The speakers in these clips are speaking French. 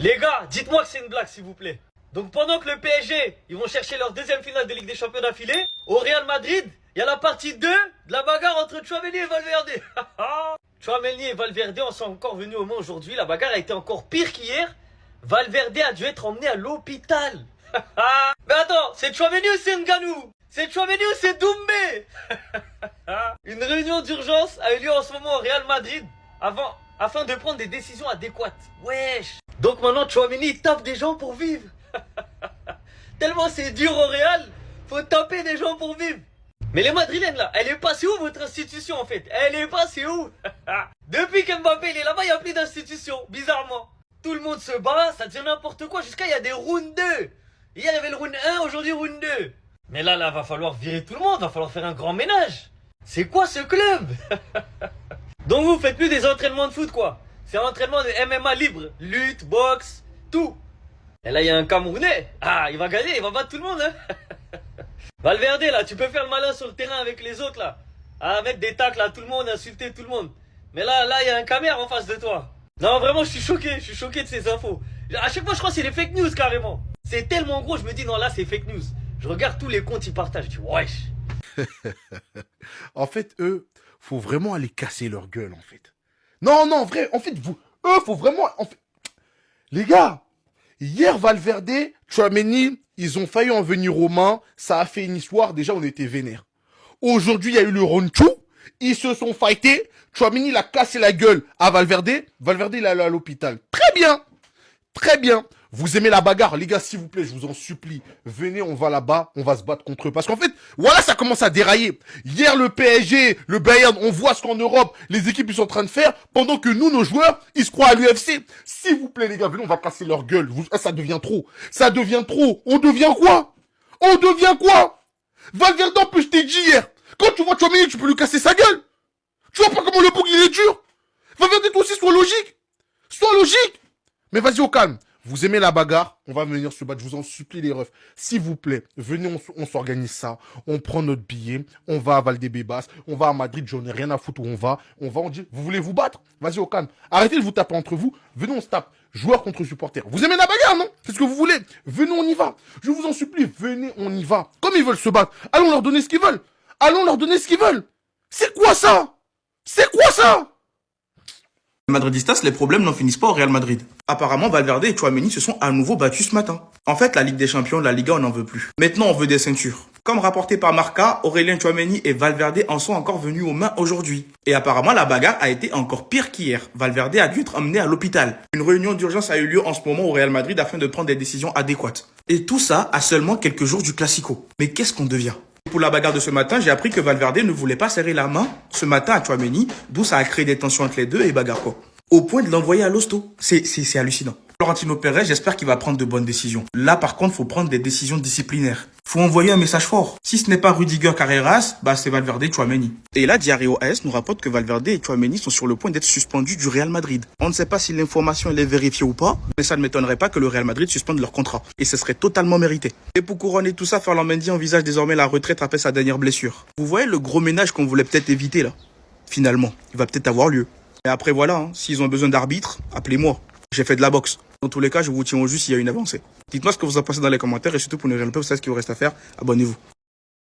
Les gars, dites-moi que c'est une blague, s'il vous plaît. Donc pendant que le PSG, ils vont chercher leur deuxième finale de Ligue des Champions d'affilée, au Real Madrid, il y a la partie 2 de la bagarre entre Tchouaméni et Valverde. Tchouaméni et Valverde en sont encore venus au Mans aujourd'hui. La bagarre a été encore pire qu'hier. Valverde a dû être emmené à l'hôpital. Mais attends, c'est Tchouaméni ou c'est Ngannou? C'est Tchouaméni ou c'est Doumbé? Une réunion d'urgence a eu lieu en ce moment au Real Madrid afin de prendre des décisions adéquates. Wesh. Donc maintenant Tchouaméni tape des gens pour vivre. Tellement c'est dur au Real, faut taper des gens pour vivre. Mais les Madrilènes là, elle est passée où votre institution en fait? Elle est passée où? Depuis qu'Mbappé il est là-bas, il n'y a plus d'institution, bizarrement. Tout le monde se bat, ça devient n'importe quoi, jusqu'à il y a des rounds 2. Hier il y avait le round 1, aujourd'hui round 2. Mais là, va falloir virer tout le monde, va falloir faire un grand ménage. C'est quoi ce club? Donc vous faites plus des entraînements de foot quoi. C'est un entraînement de MMA libre, lutte, boxe, tout. Et là il y a un Camerounais. Ah, il va gagner, il va battre tout le monde hein. Valverde là, tu peux faire le malin sur le terrain avec les autres là. À mettre des tacles à tout le monde, insulter tout le monde. Mais là il y a un caméra en face de toi. Non vraiment je suis choqué de ces infos. À chaque fois je crois que c'est des fake news carrément. C'est tellement gros, je me dis non là c'est fake news. Je regarde tous les comptes ils partagent, je dis wesh. En fait, eux, faut vraiment aller casser leur gueule, en fait. Non, vrai, en fait, eux, faut vraiment... Les gars, hier, Valverde, Tchouaméni, ils ont failli en venir aux mains, ça a fait une histoire, déjà, on était vénère. Aujourd'hui, il y a eu le round 2, ils se sont fightés, Tchouaméni, il a cassé la gueule à Valverde, Valverde, il est allé à l'hôpital. Très bien. Vous aimez la bagarre, les gars, s'il vous plaît, je vous en supplie. Venez, on va là-bas, on va se battre contre eux. Parce qu'en fait, voilà, ça commence à dérailler. Hier, le PSG, le Bayern, on voit ce qu'en Europe, les équipes, ils sont en train de faire, pendant que nous, nos joueurs, ils se croient à l'UFC. S'il vous plaît, les gars, venez, on va casser leur gueule. Ça devient trop. Ça devient trop. On devient quoi? Valverde, en plus, je t'ai dit hier, quand tu vois Tchouaméni, tu peux lui casser sa gueule. Tu vois pas comment le bouc, il est dur? Valverde, toi aussi, sois logique. Mais vas-y, au calme. Vous aimez la bagarre, on va venir se battre. Je vous en supplie, les refs. S'il vous plaît, venez, on s'organise ça. On prend notre billet, on va à Valdebebas, on va à Madrid, j'en ai rien à foutre où on va. On dit, vous voulez vous battre? Vas-y, au calme. Arrêtez de vous taper entre vous. Venez, on se tape. Joueurs contre supporters. Vous aimez la bagarre, non? C'est ce que vous voulez. Venez, on y va. Je vous en supplie, venez, on y va. Comme ils veulent se battre, allons leur donner ce qu'ils veulent. C'est quoi ça? Madridistas, les problèmes n'en finissent pas au Real Madrid. Apparemment, Valverde et Tchouaméni se sont à nouveau battus ce matin. En fait, la Ligue des Champions, la Liga, on n'en veut plus. Maintenant, on veut des ceintures. Comme rapporté par Marca, Aurélien Tchouaméni et Valverde en sont encore venus aux mains aujourd'hui. Et apparemment, la bagarre a été encore pire qu'hier. Valverde a dû être emmené à l'hôpital. Une réunion d'urgence a eu lieu en ce moment au Real Madrid afin de prendre des décisions adéquates. Et tout ça à seulement quelques jours du Classico. Mais qu'est-ce qu'on devient? Pour la bagarre de ce matin, j'ai appris que Valverde ne voulait pas serrer la main ce matin à Tchouaméni, d'où ça a créé des tensions entre les deux et bagarre quoi. Au point de l'envoyer à l'hosto. C'est hallucinant. Florentino Pérez, j'espère qu'il va prendre de bonnes décisions. Là, par contre, faut prendre des décisions disciplinaires. Faut envoyer un message fort. Si ce n'est pas Rudiger Carreras, c'est Valverde et Tchouaméni. Et là, Diario AS nous rapporte que Valverde et Tchouaméni sont sur le point d'être suspendus du Real Madrid. On ne sait pas si l'information est vérifiée ou pas, mais ça ne m'étonnerait pas que le Real Madrid suspende leur contrat. Et ce serait totalement mérité. Et pour couronner tout ça, Ferland Mendy envisage désormais la retraite après sa dernière blessure. Vous voyez le gros ménage qu'on voulait peut-être éviter là? Finalement, il va peut-être avoir lieu. Et après voilà, s'ils ont besoin d'arbitre, appelez-moi. J'ai fait de la boxe. Dans tous les cas, je vous tiens au jus s'il y a une avancée. Dites-moi ce que vous en pensez dans les commentaires et surtout pour ne rien louper, vous savez ce qu'il vous reste à faire. Abonnez-vous.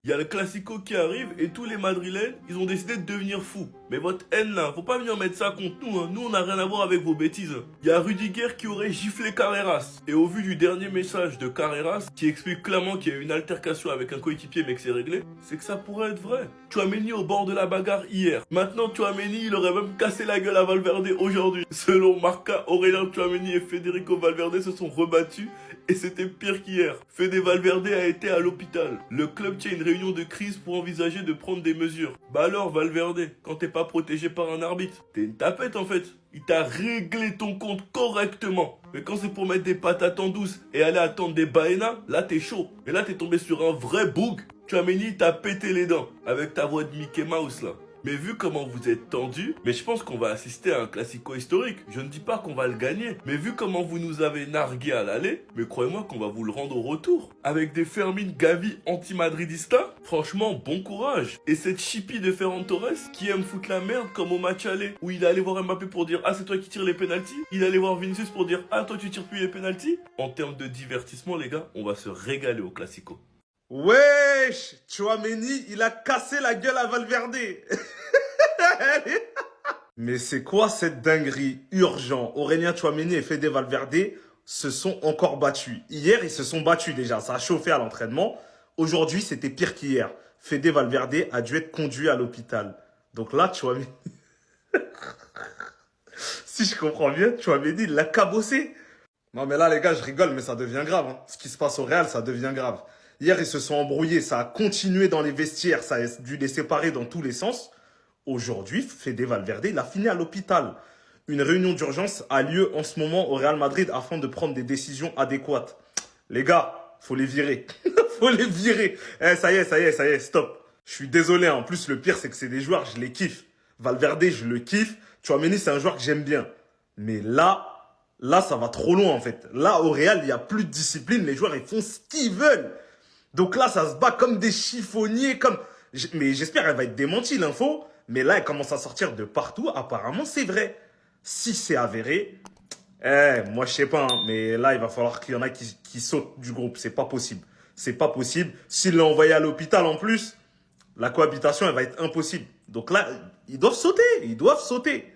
Il y a le Classico qui arrive et tous les Madrilènes, ils ont décidé de devenir fous. Mais votre haine là, faut pas venir mettre ça contre nous, hein. Nous on n'a rien à voir avec vos bêtises. Il y a Rudiger qui aurait giflé Carreras. Et au vu du dernier message de Carreras, qui explique clairement qu'il y a eu une altercation avec un coéquipier mais que c'est réglé, c'est que ça pourrait être vrai. Tchouaméni au bord de la bagarre hier. Maintenant Tchouaméni, il aurait même cassé la gueule à Valverde aujourd'hui. Selon Marca, Aurélien Tchouaméni et Federico Valverde se sont rebattus et c'était pire qu'hier. Fede Valverde a été à l'hôpital. Le club tient une réunion de crise pour envisager de prendre des mesures. Bah alors Valverde, quand t'es pas protégé par un arbitre, t'es une tapette en fait. Il t'a réglé ton compte correctement. Mais quand c'est pour mettre des patates en douce et aller attendre des baénas, là t'es chaud. Et là t'es tombé sur un vrai boug. Tchouaméni t'a pété les dents avec ta voix de Mickey Mouse là. Mais vu comment vous êtes tendu, mais je pense qu'on va assister à un classico historique. Je ne dis pas qu'on va le gagner, mais vu comment vous nous avez nargué à l'aller, mais croyez-moi qu'on va vous le rendre au retour. Avec des Fermin Gavi anti-madridista, franchement, bon courage. Et cette chipie de Ferran Torres qui aime foutre la merde comme au match aller, où il allait voir Mbappé pour dire ah c'est toi qui tires les pénaltys, il allait voir Vinicius pour dire ah toi tu tires plus les pénaltys. En termes de divertissement les gars, on va se régaler au classico. Wesh, Tchouaméni, il a cassé la gueule à Valverde. Mais c'est quoi cette dinguerie? Urgent. Aurélien Tchouaméni et Fede Valverde se sont encore battus. Hier, ils se sont battus déjà. Ça a chauffé à l'entraînement. Aujourd'hui, c'était pire qu'hier. Fede Valverde a dû être conduit à l'hôpital. Donc là, Tchouaméni... si je comprends bien, Tchouaméni, il l'a cabossé. Non mais là, les gars, je rigole, mais ça devient grave. Hein. Ce qui se passe au Real, ça devient grave. Hier, ils se sont embrouillés. Ça a continué dans les vestiaires. Ça a dû les séparer dans tous les sens. Aujourd'hui, Fede Valverde, il a fini à l'hôpital. Une réunion d'urgence a lieu en ce moment au Real Madrid afin de prendre des décisions adéquates. Les gars, faut les virer. Faut les virer. Eh, ça y est, stop. Je suis désolé. En plus, le pire, c'est que c'est des joueurs, je les kiffe. Valverde, je le kiffe. Tchouaméni, c'est un joueur que j'aime bien. Mais là, ça va trop loin, en fait. Là, au Real, il n'y a plus de discipline. Les joueurs, ils font ce qu'ils veulent. Donc là, ça se bat comme des chiffonniers, comme... Mais j'espère qu'elle va être démentie, l'info. Mais là, elle commence à sortir de partout. Apparemment, c'est vrai. Si c'est avéré, moi, je sais pas. Hein, mais là, il va falloir qu'il y en a qui sautent du groupe. C'est pas possible. C'est pas possible. S'il l'a envoyé à l'hôpital, en plus, la cohabitation, elle va être impossible. Donc là, ils doivent sauter. Ils doivent sauter.